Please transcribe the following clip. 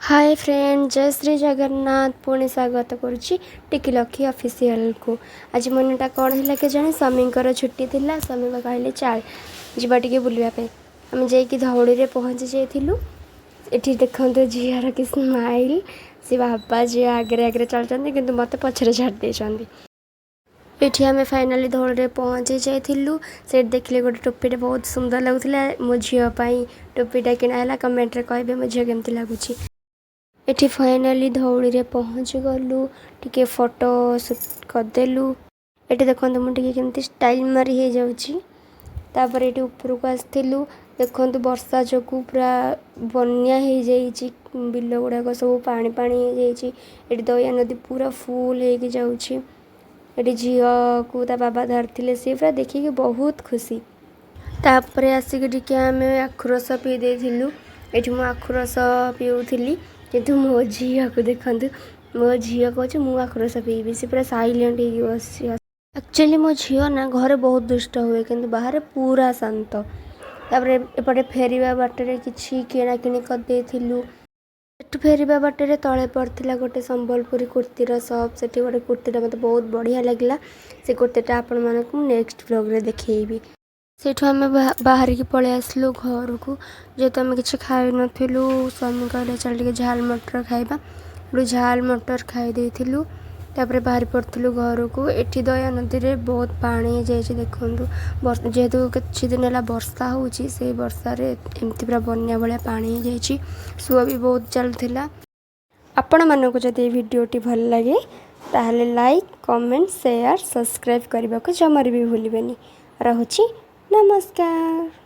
Hi friend, जय श्री जगन्नाथ। पुणी स्वागत करुच्ची टिकी लकी ऑफिशियल को। आज मनटा कौन है के जाने स्वामी छुट्टी थिला। स्वामी कहले चाल जीवा टिके बुलापे। आम जाकि धौड़ी में पहुँची जाइलु। ये देखते झीर कि स्माइल। सी बाबा जी आगे आगे चलते कि मत पछरे छाड़ी ये आम फाइनाली धौड़ी पहुँची जाइलु। से देखले गोटे टोपीटे बहुत सुंदर लगुला। मो झीपाई टोपीटा किणाला। कमेंट कहे मो झी केमती लगुच। एठी फाइनाली धौड़ी रे पहुँच गलु। टिके फोटो शूट करदेलु। एठी देखते मुझे केमती स्टाइल मारी हो जाऊँगी। तापर ये ऊपर को आसलु। देखु वर्षा जो पूरा बन्या हो जाइए। बिल गुड़ाक सब पानी पानी हो जाइए। ये दया नदी पूरा फुल हो जाऊँगी। ये झील को ता बाबा धरते सी पूरा देखिए बहुत खुशी। तापर आसिक आम आखुरस पी देलु। ये मुझे आखुरस पीऊली किंतु मो झील को देखु। मो झील कहे मुझे आखुरस पीबी। से पूरा साइलेंट हो बस। एक्चुअली मो झील ना घर बहुत दुष्ट हुए किंतु बाहर पूरा शांत। तापर एपटे फेरवा बाटर किसी किणाकिणी करदेलु। फेरवा बाटर तले पड़ता गोटे संबलपुरी कुर्तीर सप। से गोटे कुर्तीटा मत बहुत बढ़िया लगे। से कुर्तीटा आपण मानक नेक्स्ट व्लॉग रे देखी। सेठू आम बाहर की पलि आसलु घर को। जेहेतु आम कि खाई नु। स्वामी कहले चल टे झाल मटर खाइबा। झाल मटर खाई देलु। तापर बाहर पड़ू घर को। एटी दया नदी रे बहुत पानी जाइए देखु। जेहेतु किसी दिन है वर्षा होची से वर्षा एमती पूरा बन्या भाया पानी जाइए। सुआ भी बहुत चलता। आपण मानक जदि भिडटी भल लगे ताहले लाइक कमेंट शेयर सब्सक्राइब करने को जमार भी भूलिबेनी। रहुची नमस्कार।